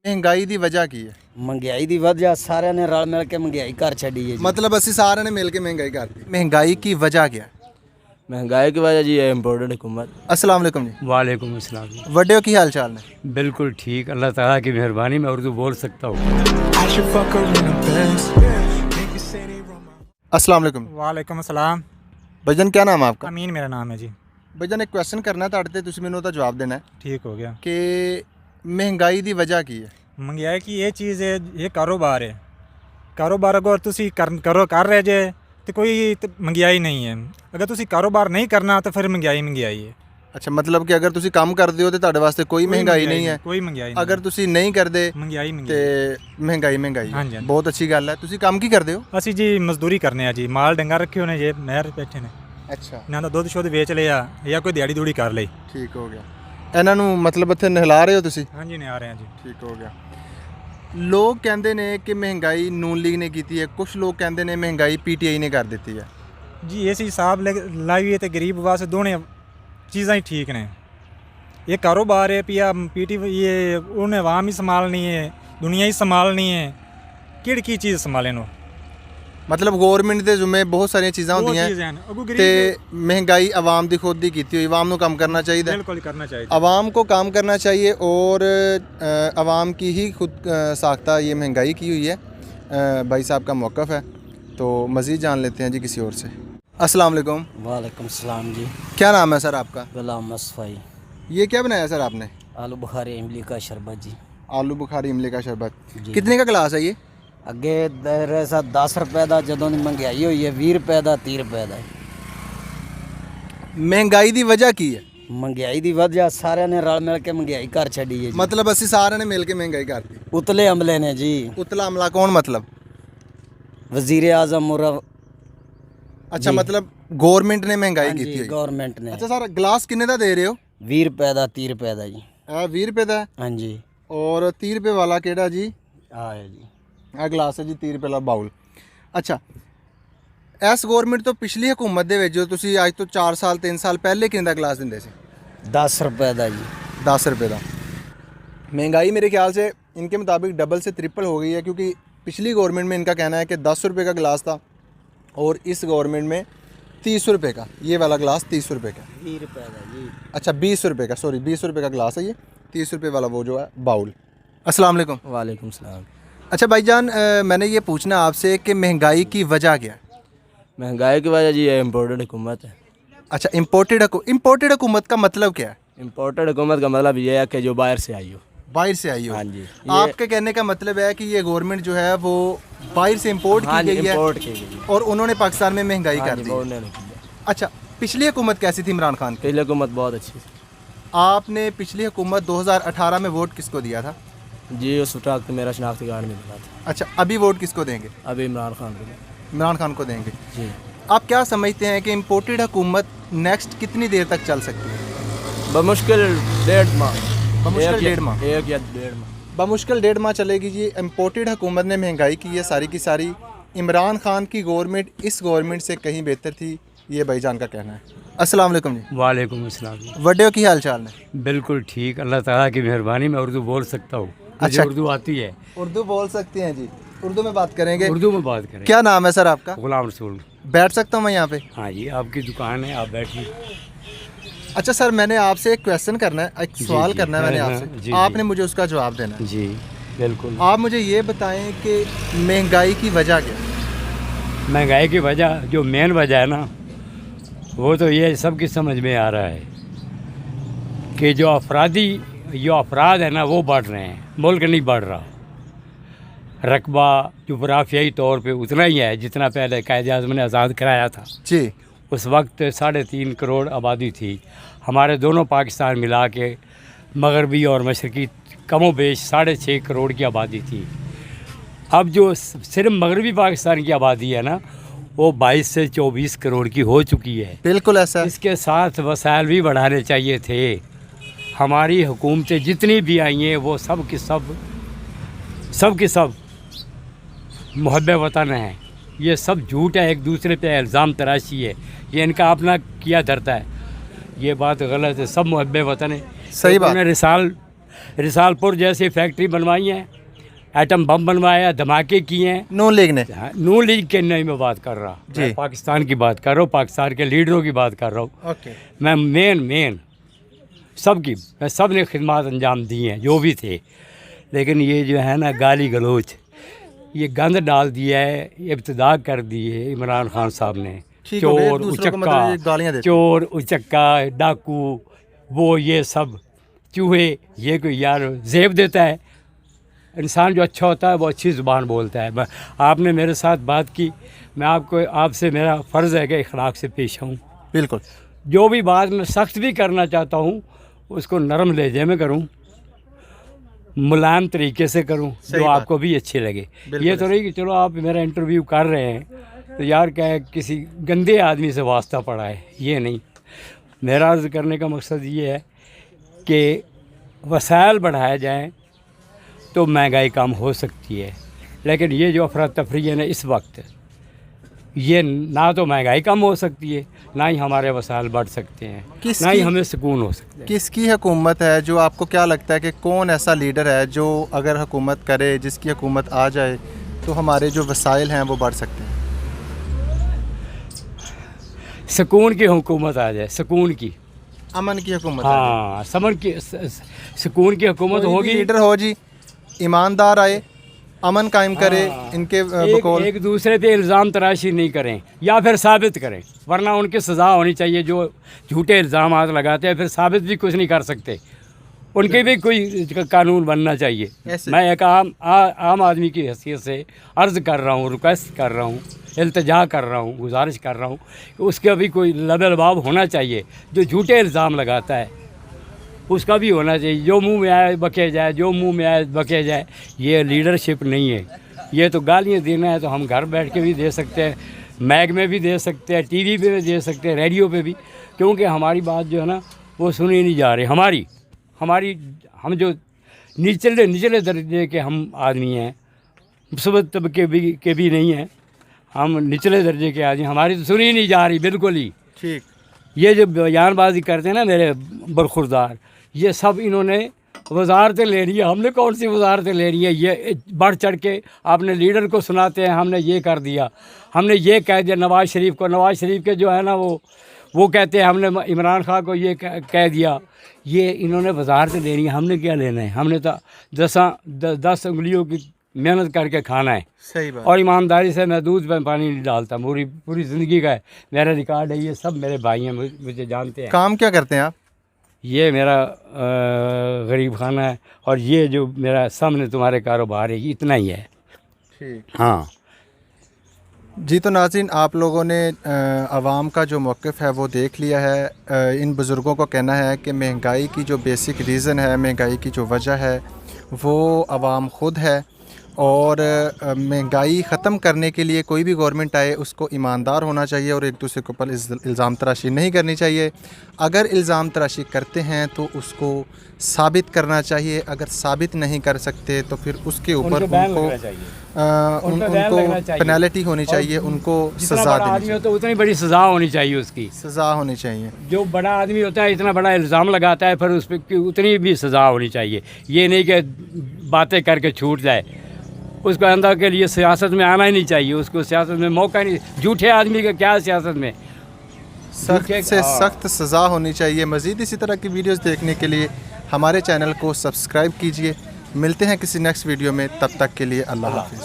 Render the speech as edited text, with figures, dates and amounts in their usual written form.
ਮਹਿੰਗਾਈ ਦੀ ਵਜ੍ਹਾ ਕੀ ਹੈ? ਮਹਿੰਗਾਈ ਦੀ ਵਜ੍ਹਾ ਸਾਰਿਆਂ ਨੇ ਰਲ ਮਿਲ ਕੇ ਮਹਿੰਗਾਈ ਕਰ ਛੱਡੀ ਹੈ ਜੀ। मतलब ਅਸੀਂ ਸਾਰਿਆਂ ਨੇ ਮਿਲ ਕੇ ਮਹਿੰਗਾਈ ਕਰਤੀ। ਮਹਿੰਗਾਈ की वजह क्या है? महंगाई की वजह जी है इम्पोर्टेड हुकूमत। अस्सलाम वालेकुम जी। वालेकुम अस्सलाम जी। ਵੱਡਿਓ ਕੀ ਹਾਲ ਚਾਲ ਨੇ? बिल्कुल ठीक, अल्लाह ताला की मेहरबानी। मैं उर्दू बोल सकता हूँ। अस्सलाम वालेकुम। ਵਾਲੇਕੁਮ ਅਸਲਾਮ। भाईजान क्या नाम है आपका? ਅਮੀਨ ਮੇਰਾ ਨਾਮ ਹੈ ਜੀ। भाईजान एक क्वेश्चन करना है ਤੁਹਾਡੇ ਤੇ, ਤੁਸੀਂ ਮੈਨੂੰ ਉਹਦਾ ਜਵਾਬ ਦੇਣਾ ਹੈ ਠੀਕ ਹੋ ਗਿਆ। ਕਿ ਮਹਿੰਗਾਈ ਦੀ ਵਜ੍ਹਾ ਕੀ ਹੈ? ਮਹਿੰਗਾਈ ਕੀ ਇਹ ਚੀਜ਼ ਹੈ, ਇਹ ਕਾਰੋਬਾਰ ਹੈ। ਕਾਰੋਬਾਰ ਅਗਰ ਤੁਸੀਂ ਕਰ ਰਹੇ ਜੇ ਤੇ ਕੋਈ ਮਹਿੰਗਾਈ ਨਹੀਂ ਹੈ। ਅਗਰ ਤੁਸੀਂ ਕਾਰੋਬਾਰ ਨਹੀਂ ਕਰਨਾ ਤਾਂ ਫਿਰ ਮਹਿੰਗਾਈ ਹੈ। ਅੱਛਾ, ਮਤਲਬ ਕਿ ਅਗਰ ਤੁਸੀਂ ਕੰਮ ਕਰਦੇ ਹੋ ਤੇ ਤੁਹਾਡੇ ਵਾਸਤੇ ਕੋਈ ਮਹਿੰਗਾਈ ਨਹੀਂ ਹੈ। ਕੋਈ ਮਹਿੰਗਾਈ ਨਹੀਂ। ਅਗਰ ਤੁਸੀਂ ਨਹੀਂ ਕਰਦੇ ਮਹਿੰਗਾਈ ਤੇ ਮਹਿੰਗਾਈ ਹਾਂਜੀ, ਹਾਂਜੀ। ਬਹੁਤ ਅੱਛੀ ਗੱਲ ਹੈ। ਤੁਸੀਂ ਕੰਮ ਕੀ ਕਰਦੇ ਹੋ? ਅਸੀਂ ਜੀ ਮਜ਼ਦੂਰੀ ਕਰਨੇ ਆ ਜੀ। ਮਾਲ ਡੰਗਾ ਰੱਖੇ ਹੋਣੇ ਜੇ ਨਹਿਰ ਬੈਠੇ ਨੇ। ਅੱਛਾ, ਇਹਨਾਂ ਦਾ ਦੁੱਧ ਸ਼ੁੱਧ ਵੇਚ ਲਿਆ ਜਾਂ ਕੋਈ ਦਿਹਾੜੀ ਦੂੜੀ ਕਰ ਲਈ। ਠੀਕ ਹੋ ਗਿਆ। ਇਹਨਾਂ ਨੂੰ ਮਤਲਬ ਇੱਥੇ ਨਹਿਲਾ ਰਹੇ ਹੋ ਤੁਸੀਂ? ਹਾਂਜੀ ਨੇ ਆ ਰਹੇ ਆ ਜੀ। ਠੀਕ ਹੋ ਗਿਆ। ਲੋਕ ਕਹਿੰਦੇ ਨੇ ਕਿ ਮਹਿੰਗਾਈ ਨੂਨ ਲੀਗ ਨੇ ਕੀਤੀ ਹੈ, ਕੁਝ ਲੋਕ ਕਹਿੰਦੇ ਨੇ ਮਹਿੰਗਾਈ ਪੀਟੀਆਈ ਨੇ ਕਰ ਦਿੱਤੀ ਹੈ। ਜੀ ਇਸ ਹਿਸਾਬ ਲਾਈਏ ਤੇ ਗਰੀਬ ਵਾਸਤੇ ਦੋਨੇ ਚੀਜ਼ਾਂ ਹੀ ਠੀਕ ਨੇ। ਇਹ ਕਾਰੋਬਾਰ ਹੈ ਪਿਆ ਪੀਟੀ, ਇਹ ਉਹਨੇ ਆਵਾਮ ਹੀ ਸੰਭਾਲਣੀ ਹੈ, ਦੁਨੀਆ ਹੀ ਸੰਭਾਲਣੀ ਹੈ। ਕਿਹੜੀ ਕੀ ਚੀਜ਼ ਸੰਭਾਲੇ ਨੂੰ? ਮਤਲਬ ਗਵਰਨਮੈਂਟ ਦੇ ਜ਼ਿੰਮੇ ਬਹੁਤ ਸਾਰੀਆਂ ਚੀਜ਼ਾਂ ਹੁੰਦੀਆਂ ਤੇ ਮਹਿੰਗਾਈ ਆਵਾਮ ਦੀ ਖੁਦ ਦੀ ਕੀਤੀ ਹੋਈ। ਆਵਾਮ ਨੂੰ ਕੰਮ ਕਰਨਾ ਚਾਹੀਦਾ, ਬਿਲकुल करना चाहिए। आवाम को काम करना चाहिए और आवाम की ही खुद साख्ता ये महंगाई की हुई है। भाई साहब का मौक़िफ़ है, तो मज़ीद जान लेते हैं जी किसी और से। अस्सलाम वालेकुम। वालेकुम सलाम जी। क्या नाम है सर आपका? गुलाम मसफ़ाई। ये क्या बनाया सर आपने? आलू बुखारी इमली का शरबत जी। आलू बुखारी इमली का शरबत। जी। कितने का गिलास है ये? ਅੱਗੇ ਦਰ ਸਾ 10 ਰੁਪਏ ਦਾ, ਜਦੋਂ ਦੀ ਮਹਿੰਗਾਈ ਹੋਈ ਹੈ 20 ਰੁਪਏ ਦਾ, 30 ਰੁਪਏ ਦਾ। महंगाई ਦੀ ਵਜ੍ਹਾ ਕੀ ਹੈ? ਮਹਿੰਗਾਈ ਦੀ ਵਜ੍ਹਾ ਸਾਰਿਆਂ ਨੇ ਰਲ ਮਿਲ ਕੇ ਮਹਿੰਗਾਈ ਕਰ ਛੱਡੀ ਹੈ ਜੀ। मतलब ਅਸੀਂ ਸਾਰਿਆਂ ਨੇ ਮਿਲ ਕੇ ਮਹਿੰਗਾਈ ਕਰਤੀ। ਉਤਲੇ ਅਮਲੇ ਨੇ ਜੀ। ਉਤਲਾ ਅਮਲਾ ਕੌਣ? मतलब ਵਜ਼ੀਰ ਆਜ਼ਮ ਔਰ अच्छा, मतलब गवर्नमेंट ने महंगाई की हुई। ਗਵਰਨਮੈਂਟ ਨੇ। अच्छा सर, गिलास कितने का दे रहे हो? 20 ਰੁਪਏ ਦਾ, 30 ਰੁਪਏ ਦਾ ਜੀ। 20 रुपए का है। ਹਾਂਜੀ और 30 रुपए वाला केड़ा जी? ਆ ਹੈ ਜੀ। ਆ ਗਲਾਸ ਹੈ ਜੀ 30 ਰੁਪਏ ਵਾਲਾ ਬਾਉਲ। ਅੱਛਾ, ਇਸ ਗਵਰਨਮੈਂਟ ਤੋਂ ਪਿਛਲੀ ਹਕੂਮਤ ਦੇ ਵਿੱਚ ਜੋ ਤੁਸੀਂ ਅੱਜ ਤੋਂ 4 ਸਾਲ 3 ਸਾਲ ਪਹਿਲੇ ਕਿੰਨਾ ਗਲਾਸ ਦਿੰਦੇ ਸੀ? 10 रुपए ਦਾ जी। 10 रुपए का। महंगाई मेरे ख्याल से इनके मुताबिक डबल से ट्रिपल हो गई है, क्योंकि पिछली गवर्नमेंट में इनका कहना है कि 10 रुपए का गिलास था और इस गवर्नमेंट में 30 रुपए का। ये वाला गिलास 30 रुपए का। 20 रुपए का जी। अच्छा, 20 रुपए का, सॉरी 20 रुपए का गिलास है ये। 30 रुपए वाला वो जो है बाउल। अस्सलाम वालेकुम। वालेकुम सलाम। अच्छा भाईजान, मैंने ये पूछना आपसे कि महंगाई की वजह क्या है? महंगाई की वजह जी है इम्पोर्टेड हुकूमत है। अच्छा, इम्पोर्टेड हुकूमत का मतलब क्या है? इम्पोर्टेड हुकूमत का मतलब ये है कि जो बाहर से आई हो। बाहर से आई हो। हाँ जी। आपके कहने का मतलब है कि ये गवर्नमेंट जो है वो बाहर से इम्पोर्ट हाँ की जी, गई है इम्पोर्ट की गई है। और उन्होंने पाकिस्तान में महंगाई हाँ कर जी, दी। बोलने नहीं की। अच्छा, पिछली हुकूमत कैसी थी इमरान खान की? पिछली हुकूमत बहुत अच्छी थी आपने पिछली हुकूमत 2018 में वोट किसको दिया था? जी। उस वक्त मेरा शनाख्ती कार्ड नहीं मिला था। अच्छा, अभी वोट किसको देंगे? अभी इमरान खान को। इमरान खान को देंगे। जी। आप क्या समझते हैं कि इम्पोर्टेड हुकूमत नेक्स्ट कितनी देर तक चल सकती है? बमुश्किल 1.5 माह। बमुश्किल 1.5 माह। 1 या 1.5 माह। बमुश्किल 1.5 माह चलेगी जी। इम्पोर्टेड हुकूमत ने महंगाई की है सारी की सारी। इमरान खान की गवर्नमेंट इस गवर्नमेंट से कहीं बेहतर थी, ये भाईजान का कहना है। अस्सलाम वालेकुम जी। वालेकुम अस्सलाम जी। ਵੱਡਿਓ ਕੀ ਹਾਲ ਚਾਲ ਨੇ? बिल्कुल ठीक, अल्लाह ताला की मेहरबानी। मैं उर्दू बोल सकता हूँ। मुझे अच्छा। उर्दू आती है। उर्दू बोल सकते हैं जी, उर्दू में बात करेंगे। उर्दू में बात करें। क्या नाम है सर आपका? गुलाम रसूल। बैठ सकता हूँ मैं यहाँ पे? हाँ जी, आपकी दुकान है, आप बैठिए। अच्छा सर, मैंने आपसे एक क्वेश्चन करना है, एक सवाल जी, करना है मैंने हाँ, आपसे। जी, आपने जी। मुझे उसका जवाब देना है। जी बिल्कुल। आप मुझे ये बताएं कि महंगाई की वजह क्या है? महंगाई की वजह, जो मेन वजह है ना, वो तो ये सबकी समझ में आ रहा है कि जो अफराद है ना वो बढ़ रहे हैं, मुल्क नहीं बढ़ रहा। रकबा जुग्राफियाई तौर पे उतना ही है जितना पहले कायद-ए-आज़म ने आज़ाद कराया था। जी। उस वक्त 3.5 करोड़ आबादी थी। हमारे दोनों पाकिस्तान मिला के मगरबी और मशरकी कमो बेश 6.5 करोड़ की आबादी थी। अब जो सिर्फ मगरबी पाकिस्तान की आबादी है ना, वो 22 से 24 करोड़ की हो चुकी है। बिल्कुल ऐसा। इसके साथ वसाइल भी बढ़ाने चाहिए थे। हमारी हुकूमतें जितनी भी आई हैं वो सब की सब मुहब्बे वतन हैं। ये सब झूठ है, एक दूसरे पे इल्ज़ाम तराशी है, ये इनका अपना किया धरता है। ये बात गलत है, सब मुहब्बे वतन है। सही बात। उन्होंने रिसाल रिसालपुर जैसी फैक्ट्री बनवाई हैं, एटम बम बनवाया, धमाके किए हैं। नून लीग ने? नून लीग के नहीं मैं बात कर रहा, मैं पाकिस्तान की बात कर रहा हूँ, पाकिस्तान के लीडरों की बात कर रहा हूँ। ओके। मैं मेन सब की, मैं सब ने खिदमत अंजाम दी हैं जो भी थे, लेकिन ये जो है ना गाली गलोच, ये गंद डाल दिया है, इब्तिदा कर दी है इमरान खान साहब ने। ठीक हो गया, चोर दूसरों को मतलब ये गालियां उचक्का, देते चोर उचक्का, डाकू, वो ये सब चूहे, ये कोई यार जेब देता है। इंसान जो अच्छा होता है वो अच्छी ज़ुबान बोलता है। आपने मेरे साथ बात की, मैं आपसे मेरा फ़र्ज़ है कि इखलाक से पेश आऊँ। बिल्कुल। जो भी बात मैं सख्त भी करना चाहता हूँ उसको नरम लहजे में करूँ, मुलायम तरीके से करूँ, जो आपको भी अच्छे लगे। ये तो नहीं कि चलो आप मेरा इंटरव्यू कर रहे हैं तो यार क्या है किसी गंदे आदमी से वास्ता पड़ा है, ये नहीं। मेरा अर्ज़ करने का मकसद ये है कि वसाइल बढ़ाए जाएं तो महंगाई कम हो सकती है, लेकिन ये जो अफरा तफरी है ना इस वक्त, ये ना तो महंगाई कम हो सकती है, ना ही हमारे वसाइल बढ़ सकते हैं, ना ही हमें सुकून हो सकता है। किसकी हुकूमत है जो आपको क्या लगता है कि कौन ऐसा लीडर है जो अगर हुकूमत करे, जिसकी हुकूमत आ जाए तो हमारे जो वसाइल हैं वो बढ़ सकते हैं? सुकून की हुकूमत आ जाए, सुकून की, अमन की हुकूमत आ जाए। हाँ, समन की, सुकून की हुकूमत कोई भी होगी। लीडर हो जी, ईमानदार आए, अमन कायम करे, इनके बकौल एक दूसरे पे इल्ज़ाम तराशी नहीं करें या फिर साबित करें, वरना उनकी सज़ा होनी चाहिए। जो झूठे इल्ज़ाम लगाते हैं फिर साबित भी कुछ नहीं कर सकते, उनके भी कोई कानून बनना चाहिए। मैं एक आम आदमी की हैसियत से अर्ज़ कर रहा हूँ, रिक्वेस्ट कर रहा हूँ, इल्तिजा कर रहा हूँ, गुजारिश कर रहा हूँ कि उसका भी कोई लबे-लबाब होना चाहिए। जो झूठे इल्ज़ाम लगाता है उसका भी होना चाहिए, जो मुंह में आए बके जाए, जो मुंह में आए बके जाए। ये लीडरशिप नहीं है, ये तो गालियाँ देना है तो हम घर बैठ के भी दे सकते हैं, मैग में भी दे सकते हैं, टीवी पे भी दे सकते हैं, रेडियो पे भी, क्योंकि हमारी बात जो है ना वो सुनी नहीं जा रही। हमारी हम जो निचले दर्जे के हम आदमी हैं, मुसीबत तबके के भी नहीं हैं, हम निचले दर्जे के आदमी, हमारी तो सुनी नहीं जा रही बिल्कुल ही। ठीक। ये जो बयानबाजी करते हैं ना मेरे बरखुरदार, ये सब इन्होंने वजारतें ले रही है। हमने कौन सी वजारतें ले रही है? ये बढ़ चढ़ के आपने लीडर को सुनाते हैं, हमने ये कर दिया, हमने ये कह दिया नवाज़ शरीफ को। नवाज़ शरीफ के जो है ना वो कहते हैं हमने इमरान खान को ये कह दिया। ये इन्होंने वजारतें ले रही हैं, हमने क्या लेना है? हमने तो 10 उंगलियों की मेहनत करके खाना है। सही बात। और ईमानदारी से मैं दूध में पानी नहीं डालता, पूरी ज़िंदगी का है मेरा रिकॉर्ड है। ये सब मेरे भाई हैं, मुझे जानते हैं। काम क्या करते हैं आप? ये मेरा गरीब खाना है और ये जो मेरा सामने तुम्हारे कारोबार है इतना ही है। ठीक। हाँ जी, तो नाज़रीन आप लोगों ने आवाम का जो मौक़िफ़ है वो देख लिया है। इन बुज़ुर्गों को कहना है कि महंगाई की जो बेसिक रीज़न है, महंगाई की जो वजह है वो आवाम ख़ुद है, और महंगाई ख़त्म करने के लिए कोई भी गवर्नमेंट आए उसको ईमानदार होना चाहिए और एक दूसरे के ऊपर इल्ज़ाम तराशी नहीं करनी चाहिए। अगर इल्ज़ाम तराशी करते हैं तो उसको साबित करना चाहिए, अगर साबित नहीं कर सकते तो फिर उसके ऊपर उनको पेनल्टी होनी चाहिए, उनको सज़ा देनी चाहिए। तो उतनी बड़ी सज़ा होनी चाहिए, उसकी सज़ा होनी चाहिए। जो बड़ा आदमी होता है इतना बड़ा इल्ज़ाम लगाता है फिर उस पर उतनी भी सज़ा होनी चाहिए। ये नहीं कि बातें करके छूट जाए, उसको अंदर के लिए सियासत में आना ही नहीं चाहिए, उसको सियासत में मौका नहीं। झूठे आदमी का क्या सियासत में, सख्त से सख्त सज़ा होनी चाहिए। मज़ीद इसी तरह की वीडियोस देखने के लिए हमारे चैनल को सब्सक्राइब कीजिए। मिलते हैं किसी नेक्स्ट वीडियो में, तब तक के लिए अल्लाह हाफ़िज़।